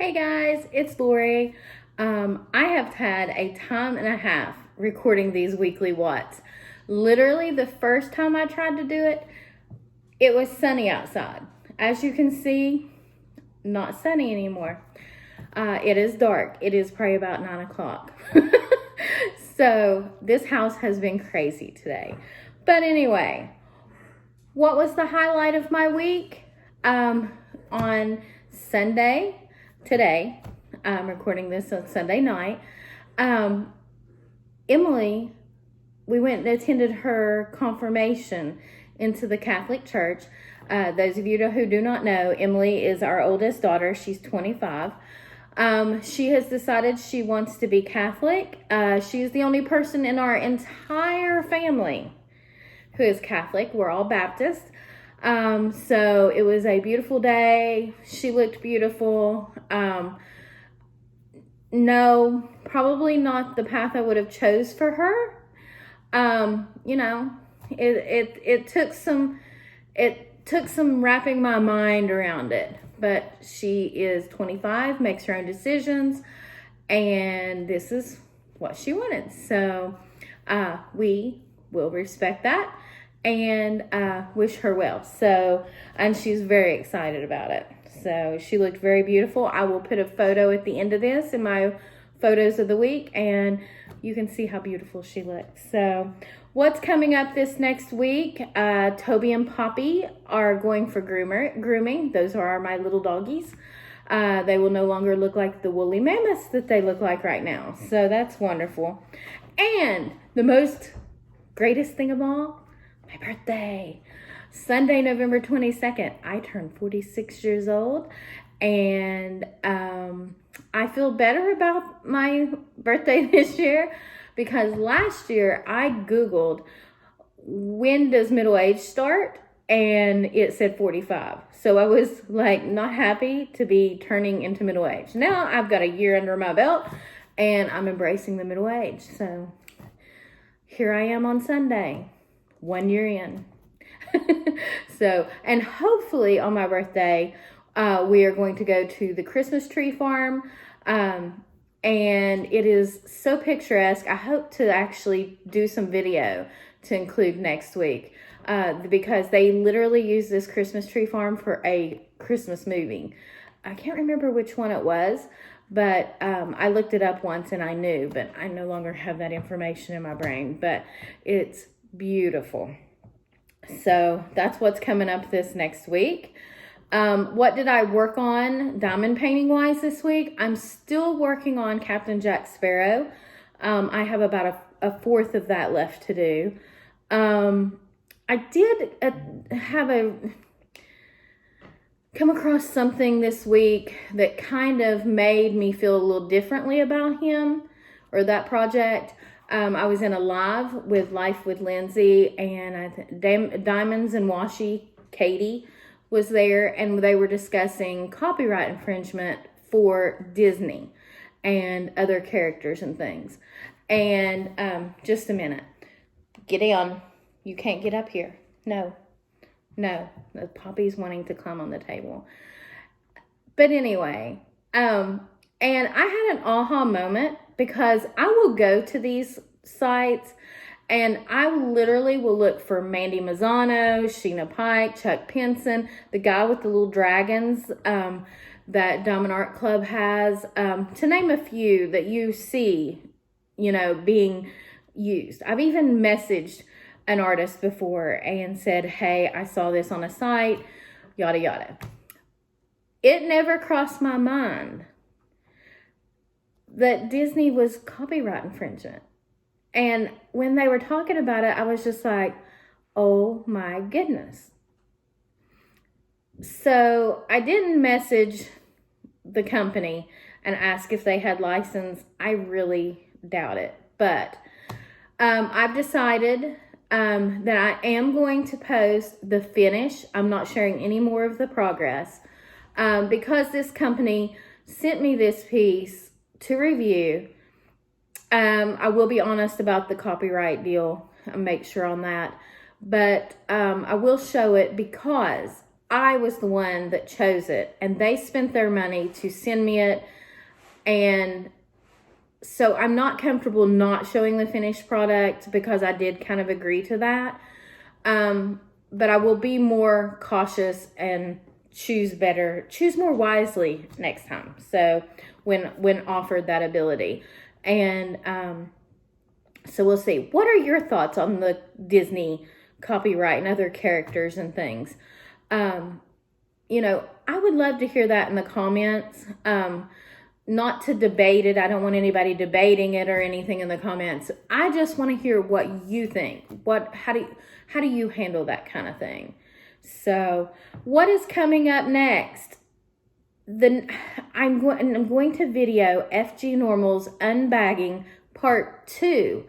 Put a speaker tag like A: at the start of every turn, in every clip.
A: Hey guys, it's Lori. I have had a time and a half recording these weekly Watts. Literally, the first time I tried to do it, it was sunny outside. As you can see, not sunny anymore. It is dark. It is probably about 9 o'clock. So this house has been crazy today. But anyway, what was the highlight of my week? On Sunday, today, I'm recording this on Sunday night, Emily, we went and attended her confirmation into the Catholic Church. Those of you who do not know, Emily is our oldest daughter. She's 25. She has decided she wants to be Catholic. She's the only person in our entire family who is Catholic. We're all Baptist. So it was a beautiful day. She looked beautiful. No, probably not the path I would have chose for her. It took some wrapping my mind around it, but she is 25, makes her own decisions, and this is what she wanted. So, we will respect that and wish her well. So, and she's very excited about it. So she looked very beautiful. I will put a photo at the end of this in my photos of the week, and you can see how beautiful she looks. So what's coming up this next week? Toby and Poppy are going for grooming. Those are my little doggies. They will no longer look like the woolly mammoths that they look like right now. So that's wonderful. And the greatest thing of all, my birthday. Sunday, November 22nd, I turned 46 years old, and I feel better about my birthday this year because last year I Googled when does middle age start, and it said 45. So I was like not happy to be turning into middle age. Now I've got a year under my belt and I'm embracing the middle age. So here I am on Sunday, 1 year in. So, and hopefully on my birthday, we are going to go to the Christmas tree farm. And it is so picturesque. I hope to actually do some video to include next week, because they literally use this Christmas tree farm for a Christmas movie. I can't remember which one it was, but I looked it up once and I knew, but I no longer have that information in my brain, but it's beautiful. So that's what's coming up this next week. What did I work on diamond painting wise this week? I'm still working on Captain Jack Sparrow. I have about a fourth of that left to do. I did come across something this week that kind of made me feel a little differently about him or that project. I was in a live with Life with Lindsay, and Diamonds and Washi, Katie, was there, and they were discussing copyright infringement for Disney and other characters and things. And just a minute. Get on. You can't get up here. No. The Poppy's wanting to climb on the table. But anyway, and I had an aha moment because I will go to these sites and I literally will look for Mandy Mazzano, Sheena Pike, Chuck Pinson, the guy with the little dragons that Diamond Art Club has, to name a few that you see, being used. I've even messaged an artist before and said, hey, I saw this on a site, yada, yada. It never crossed my mind that Disney was copyright infringement. And when they were talking about it, I was just like, oh my goodness. So I didn't message the company and ask if they had license. I really doubt it. But I've decided that I am going to post the finish. I'm not sharing any more of the progress because this company sent me this piece to review. I will be honest about the copyright deal and make sure on that, but I will show it because I was the one that chose it, and they spent their money to send me it. And so I'm not comfortable not showing the finished product because I did kind of agree to that. But I will be more cautious and choose more wisely next time. So when offered that ability. And so we'll see. What are your thoughts on the Disney copyright and other characters and things? You know, I would love to hear that in the comments. Not to debate it. I don't want anybody debating it or anything in the comments. I just want to hear what you think. How do you handle that kind of thing? So, what is coming up next? I'm going to video FG Normal's Unbagging Part 2.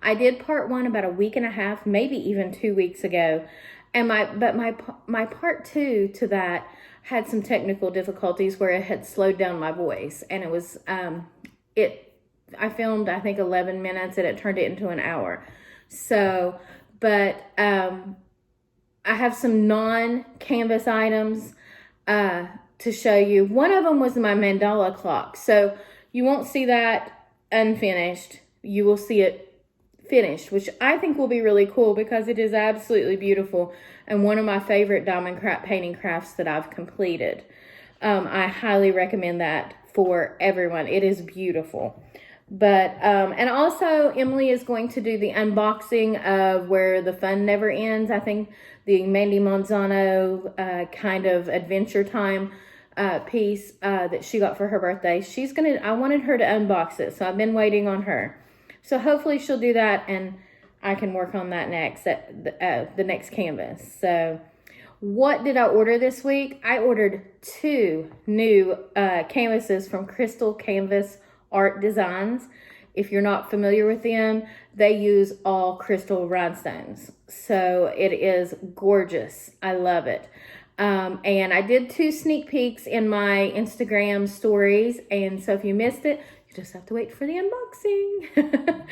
A: I did Part 1 about a week and a half, maybe even 2 weeks ago. And my Part 2 to that had some technical difficulties where it had slowed down my voice, and it was I filmed I think 11 minutes and it turned it into an hour. So, but I have some non-canvas items to show you. One of them was my mandala clock, so you won't see that unfinished. You will see it finished, which I think will be really cool because it is absolutely beautiful and one of my favorite diamond painting crafts that I've completed. I highly recommend that for everyone. It is beautiful. But and also Emily is going to do the unboxing of Where the Fun Never Ends. I think the Mandy Monzano kind of Adventure Time piece that she got for her birthday. I wanted her to unbox it, so I've been waiting on her. So hopefully she'll do that, and I can work on that next, the next canvas. So what did I order this week? I ordered 2 new canvases from Crystal Canvas Art Designs. If you're not familiar with them, they use all crystal rhinestones. So it is gorgeous. I love it. And I did 2 sneak peeks in my Instagram stories. And so if you missed it, you just have to wait for the unboxing.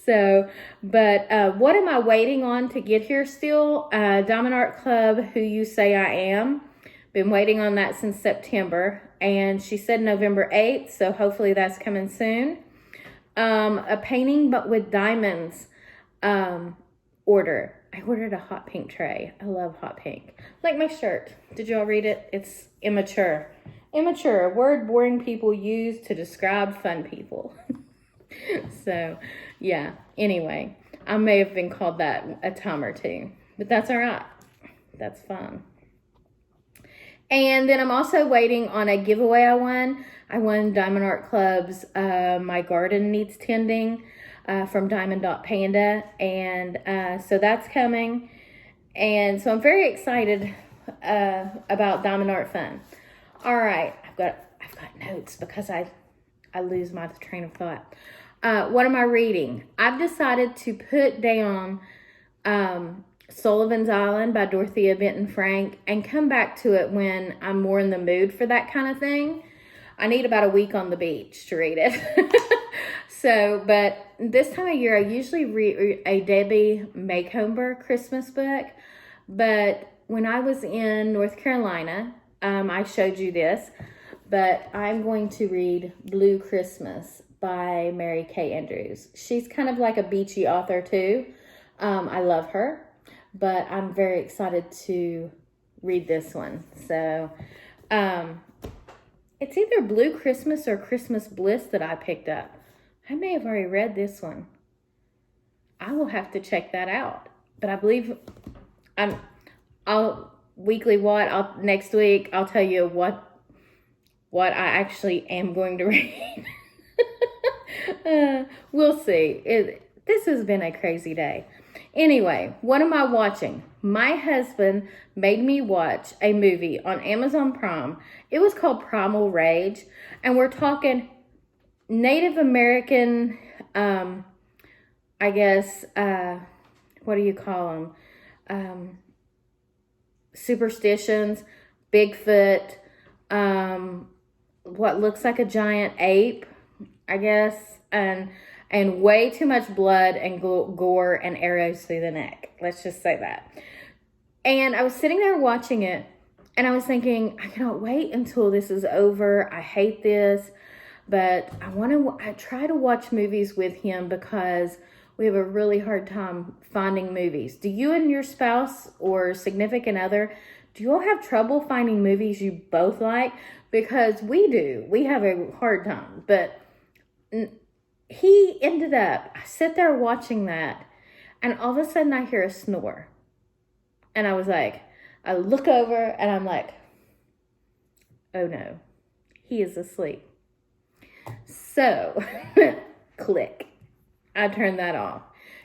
A: So, but what am I waiting on to get here still? Diamond Art Club, Who You Say I Am. Been waiting on that since September. And she said November 8th, so hopefully that's coming soon. A painting but with diamonds order. I ordered a hot pink tray. I love hot pink. Like my shirt. Did y'all read it? It's immature. Immature, a word boring people use to describe fun people. So, yeah. Anyway, I may have been called that a time or two. But that's all right. That's fun. And then I'm also waiting on a giveaway I won. I won Diamond Art Club's My Garden Needs Tending from Diamond Panda. And so that's coming. And so I'm very excited about Diamond Art Fun. All right, I've got notes because I lose my train of thought. What am I reading? I've decided to put down Sullivan's Island by Dorothea Benton Frank and come back to it when I'm more in the mood for that kind of thing. I need about a week on the beach to read it. So, but this time of year, I usually read a Debbie Macomber Christmas book. But when I was in North Carolina, I showed you this, but I'm going to read Blue Christmas by Mary Kay Andrews. She's kind of like a beachy author too. I love her, but I'm very excited to read this one. So, it's either Blue Christmas or Christmas Bliss that I picked up. I may have already read this one. I will have to check that out. But I believe next week I'll tell you what I actually am going to read. We'll see. This has been a crazy day. Anyway, what am I watching? My husband made me watch a movie on Amazon Prime. It was called Primal Rage, and we're talking Native American, I guess, what do you call them? Superstitions, Bigfoot, what looks like a giant ape, I guess, and way too much blood and gore and arrows through the neck. Let's just say that. And I was sitting there watching it, And I was thinking, I cannot wait until this is over. I hate this, but I try to watch movies with him because we have a really hard time finding movies. Do you and your spouse or significant other, do you all have trouble finding movies you both like? Because we do. We have a hard time. But he ended up, I sit there watching that, and all of a sudden I hear a snore. And I was like, I look over and I'm like, oh no, he is asleep. So, click. I turned that off.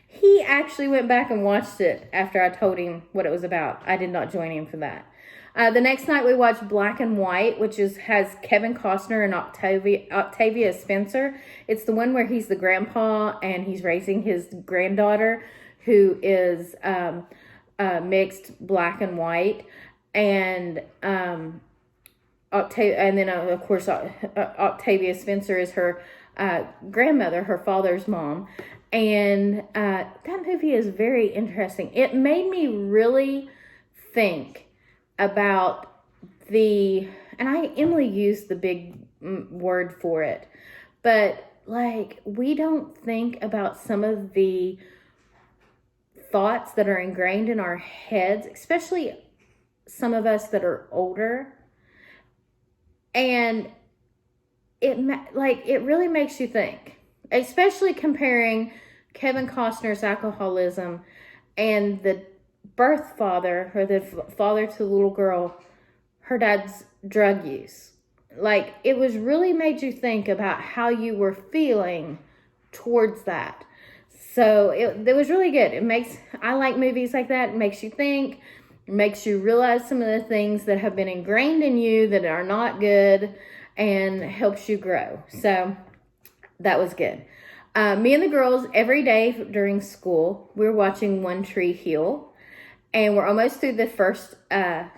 A: He actually went back and watched it after I told him what it was about. I did not join him for that. The next night we watched Black and White, which has Kevin Costner and Octavia Spencer. It's the one where he's the grandpa and he's raising his granddaughter who is mixed black and white. And of course, Octavia Spencer is her grandmother, her father's mom. And that movie is very interesting. It made me really think about Emily used the big word for it, but like, we don't think about some of the thoughts that are ingrained in our heads, especially some of us that are older. And it really makes you think, especially comparing Kevin Costner's alcoholism and the birth father, or the father to the little girl, her dad's drug use. Like, it was really made you think about how you were feeling towards that. So it was really good. I like movies like that. It makes you think, it makes you realize some of the things that have been ingrained in you that are not good, and helps you grow. So that was good. Me and the girls, every day during school, we're watching One Tree Hill. And we're almost through the first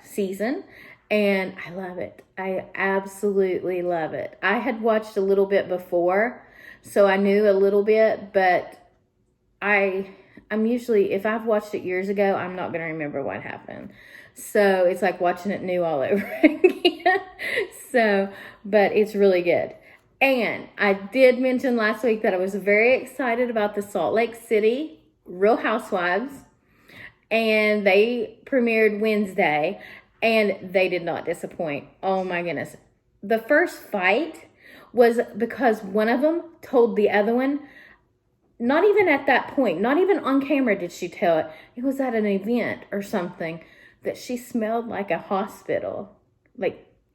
A: season. And I love it. I absolutely love it. I had watched a little bit before, so I knew a little bit. But I'm usually, if I've watched it years ago, I'm not going to remember what happened. So it's like watching it new all over again. But it's really good. And I did mention last week that I was very excited about the Salt Lake City Real Housewives. And they premiered Wednesday, and they did not disappoint. Oh my goodness. The first fight was because one of them told the other one, not even at that point, not even on camera did she tell it. It was at an event or something, that she smelled like a hospital.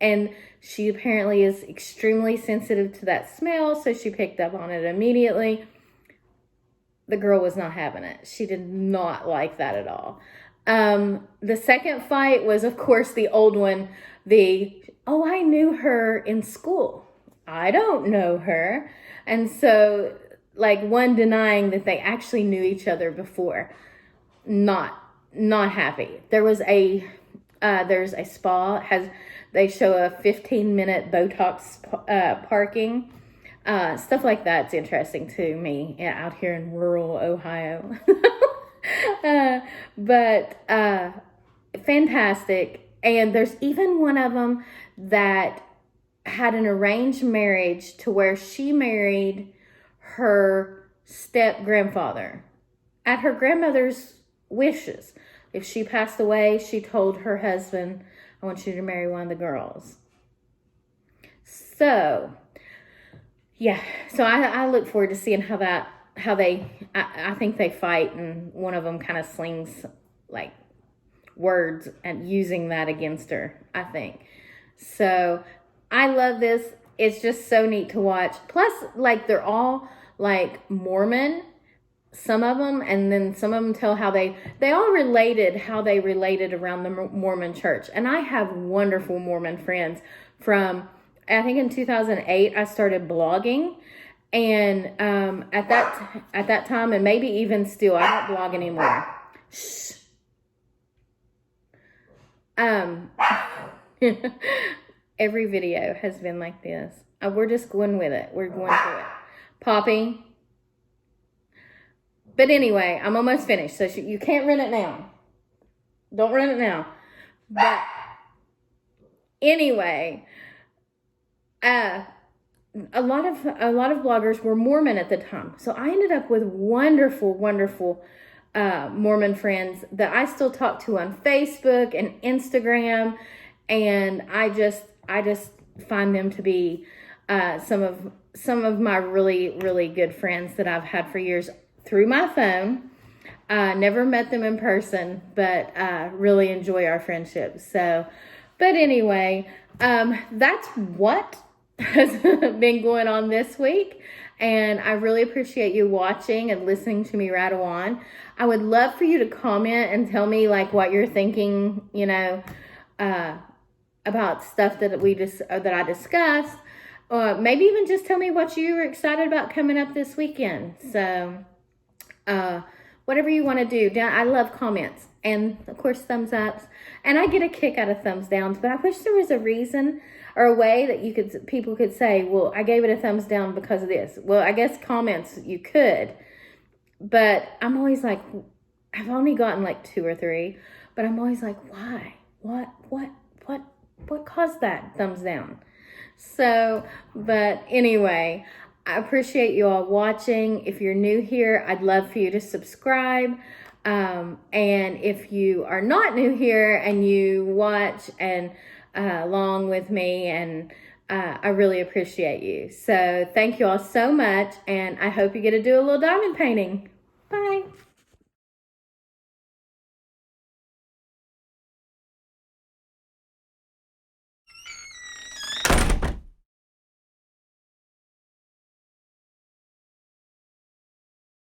A: And she apparently is extremely sensitive to that smell, so she picked up on it immediately. The girl was not having it. She did not like that at all. The second fight was, of course, the old one. I knew her in school. I don't know her. And so, like, one denying that they actually knew each other before. Not happy. There's a spa. They show a 15-minute Botox parking. Stuff like that's interesting to me out here in rural Ohio. But fantastic. And there's even one of them that had an arranged marriage to where she married her step-grandfather at her grandmother's wishes. If she passed away, she told her husband, I want you to marry one of the girls. So yeah, so I look forward to seeing I think they fight, and one of them kind of slings like words and using that against her, I think. So I love this. It's just so neat to watch. Plus, like, they're all like Mormon, some of them, and then some of them tell how they all related around the Mormon church. And I have wonderful Mormon friends from, I think in 2008, I started blogging. And at that time, and maybe even still, I don't blog anymore. Shh. Every video has been like this. We're just going with it. We're going through it. Poppy. But anyway, I'm almost finished. So you can't run it now. Don't run it now. But Anyway, a lot of bloggers were Mormon at the time, so I ended up with wonderful Mormon friends that I still talk to on Facebook and Instagram, and I just find them to be some of my really good friends that I've had for years through my phone. Never met them in person, but really enjoy our friendship. So, but anyway, that's what has been going on this week. And I really appreciate you watching and listening to me rattle on. I would love for you to comment and tell me like what you're thinking, you know, about stuff that I discussed. Maybe even just tell me what you were excited about coming up this weekend. So, whatever you want to do. I love comments and of course thumbs ups, and I get a kick out of thumbs downs, but I wish there was a reason or a way that people could say, well, I gave it a thumbs down because of this. Well, I guess comments you could, but I'm always like, I've only gotten like 2 or 3, but I'm always like, why? What caused that thumbs down? So, but anyway, I appreciate you all watching. If you're new here, I'd love for you to subscribe. And if you are not new here and you watch and along with me, and I really appreciate you. So thank you all so much, and I hope you get to do a little diamond painting. Bye.